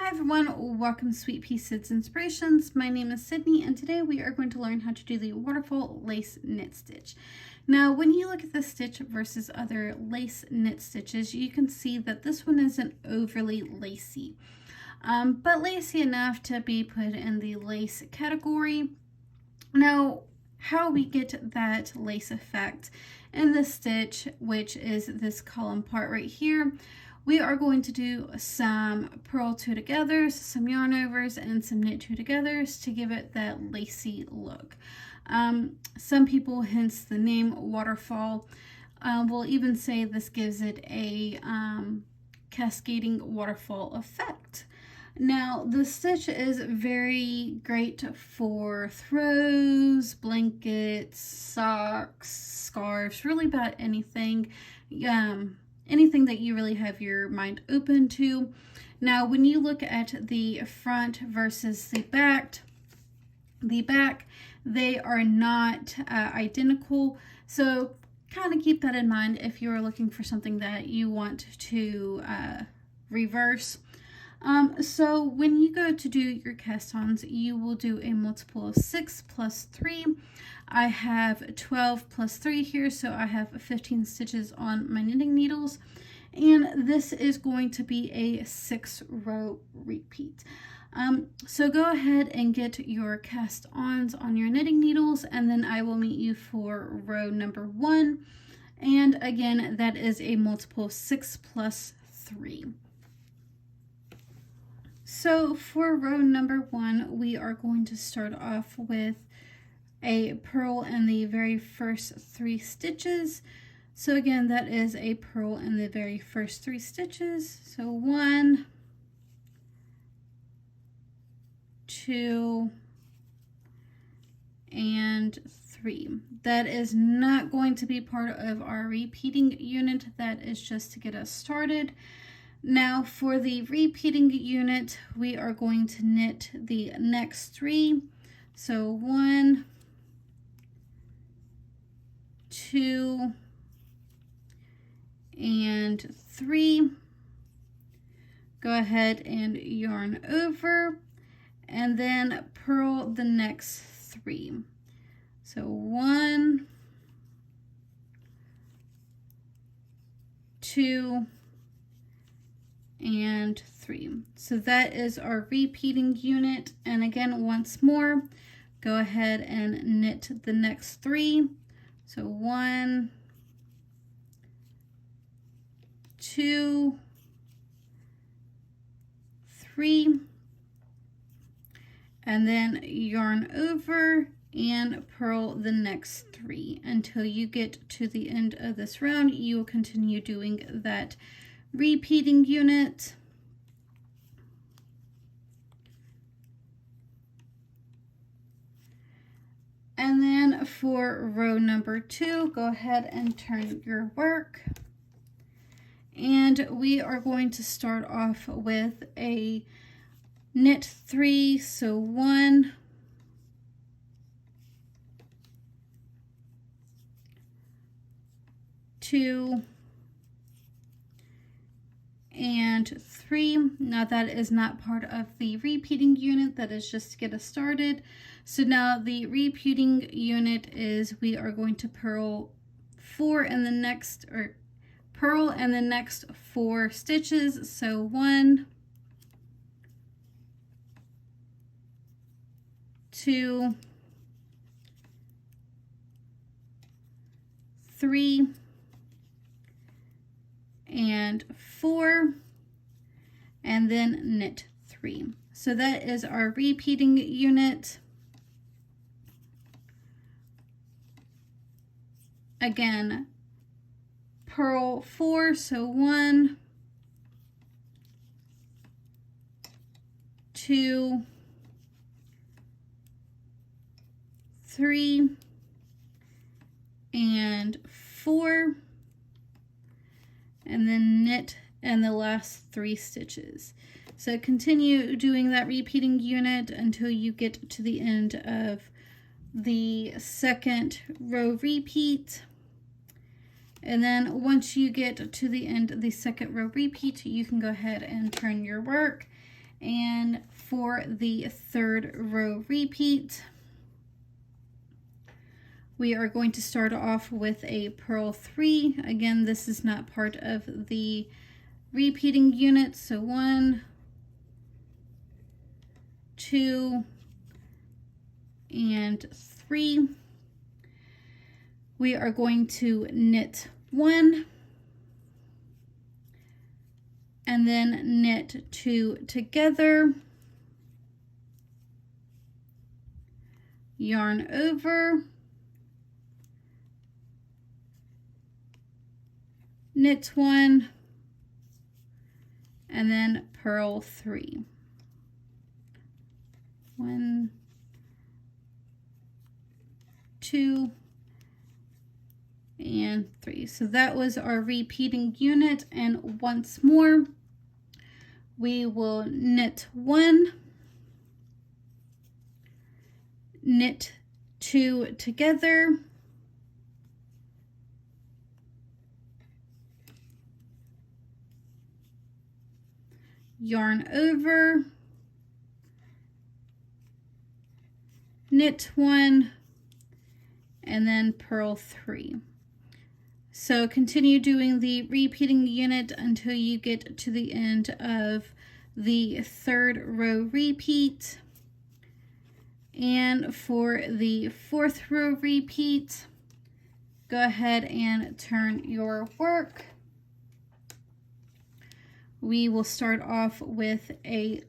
Hi everyone, welcome to Sweet Pea Sid's Inspirations. My name is Sydney and today we are going to learn how to do the Waterfall lace knit stitch. Now when you look at this stitch versus other lace knit stitches, you can see that this one isn't overly lacy, but lacy enough to be put in the lace category. Now how we get that lace effect in the stitch, which is this column part right here, we are going to do some purl two togethers, some yarn overs, and some knit two togethers to give it that lacy look. Some people, hence the name Waterfall, will even say this gives it a cascading waterfall effect. Now the stitch is very great for throws, blankets, socks, scarves, really about anything. Anything that you really have your mind open to. Now, when you look at the front versus the back, they are not identical. So kind of keep that in mind if you're looking for something that you want to reverse. So when you go to do your cast-ons, you will do a multiple of 6 plus 3. I have 12 plus 3 here, so I have 15 stitches on my knitting needles, and this is going to be a 6-row repeat. So go ahead and get your cast-ons on your knitting needles, and then I will meet you for row number 1, and again that is a multiple of 6 plus 3. So for row number 1, we are going to start off with a purl in the very first 3 stitches. So again, that is a purl in the very first 3 stitches. So 1, 2, and 3. That is not going to be part of our repeating unit. That is just to get us started. Now for the repeating unit, we are going to knit the next 3. So 1, 2, and 3. Go ahead and yarn over and then purl the next 3. So 1, 2, and 3. So that is our repeating unit, and again once more go ahead and knit the next 3. So 1, 2, 3, and then yarn over and purl the next 3 until you get to the end of this round. You will continue doing that repeating unit. And then for row number 2, go ahead and turn your work. And we are going to start off with a knit 3. So 1, 2, and 3. Now that is not part of the repeating unit, that is just to get us started. So now the repeating unit is we are going to purl 4 in the next, or purl in the next 4 stitches. So 1, 2, 3, and 4, and then knit 3. So that is our repeating unit. Again, purl 4, so 1, 2, 3, and 4, and then knit in the last 3 stitches. So continue doing that repeating unit until you get to the end of the second row repeat. And then once you get to the end of the second row repeat, you can go ahead and turn your work And for the third row repeat, we are going to start off with a purl 3. Again, this is not part of the repeating unit, so 1, 2, and 3. We are going to knit 1 and then knit 2 together, yarn over, knit 1, and then purl 3. 1, 2, and 3. So that was our repeating unit, and once more we will knit 1, knit 2 together, yarn over, knit 1, and then purl 3. So continue doing the repeating unit until you get to the end of the third row repeat. And for the fourth row repeat, go ahead and turn your work. We will start off with a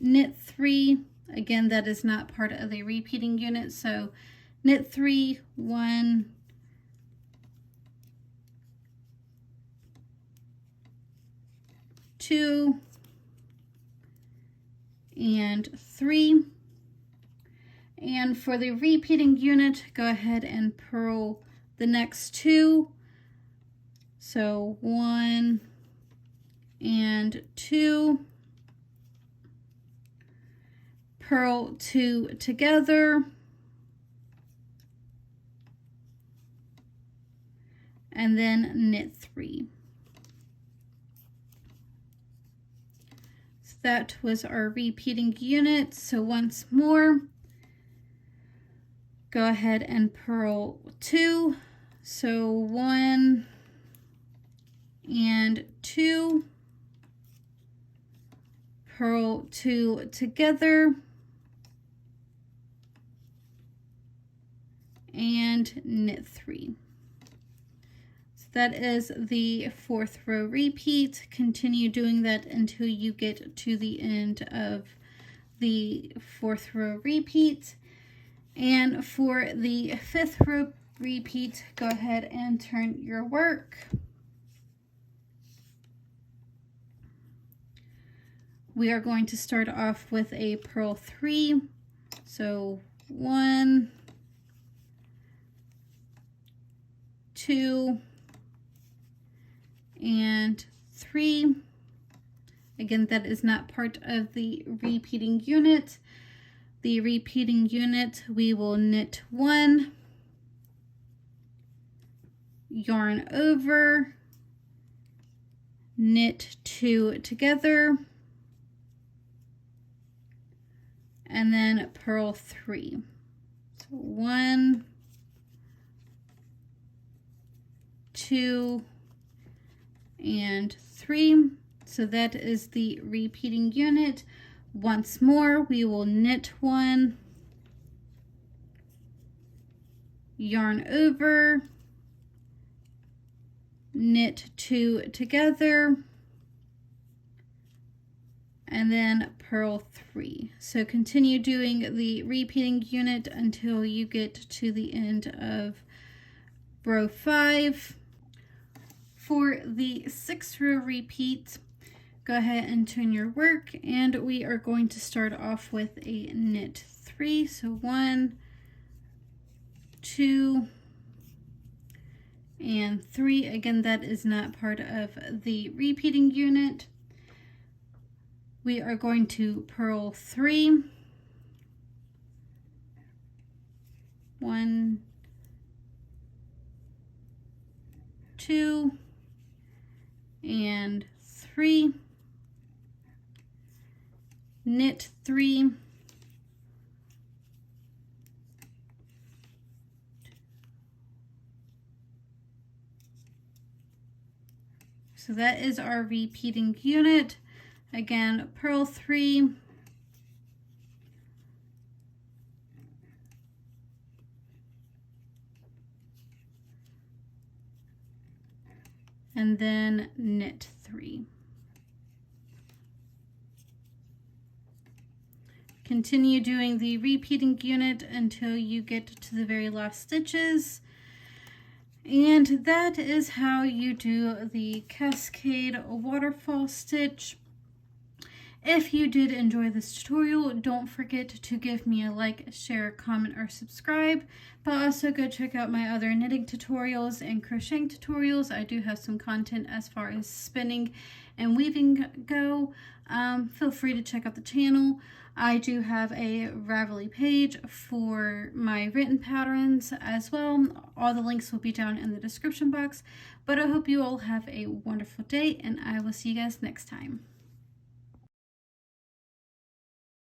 knit 3. Again, that is not part of the repeating unit, so knit 3, 1, 2, and 3. And for the repeating unit, go ahead and purl the next 2. So 1 and 2, purl 2 together, and then knit 3. So that was our repeating unit. So once more, go ahead and purl 2. So 1 and 2, purl 2 together, and knit 3. So that is the fourth row repeat. Continue doing that until you get to the end of the fourth row repeat. And for the fifth row repeat, go ahead and turn your work. We are going to start off with a purl 3. So 1, 2, and 3. Again, that is not part of the repeating unit. The repeating unit, we will knit 1, yarn over, knit 2 together, and then purl 3. So 1, 2, and 3. So that is the repeating unit. Once more, we will knit 1, yarn over, knit 2 together, and then purl 3. So continue doing the repeating unit until you get to the end of row 5. For the sixth row repeat, go ahead and turn your work, and we are going to start off with a knit 3. So 1, 2, and 3. Again, that is not part of the repeating unit. We are going to purl 3. 1, 2, and 3. knit 3, so that is our repeating unit. Again, purl 3, and then knit 3. Continue doing the repeating unit until you get to the very last stitches. And that is how you do the cascade waterfall stitch. If you did enjoy this tutorial, don't forget to give me a like, share, comment, or subscribe. But also go check out my other knitting tutorials and crocheting tutorials. I do have some content as far as spinning and weaving go. Feel free to check out the channel. I do have a Ravelry page for my written patterns as well. All the links will be down in the description box. But I hope you all have a wonderful day, and I will see you guys next time.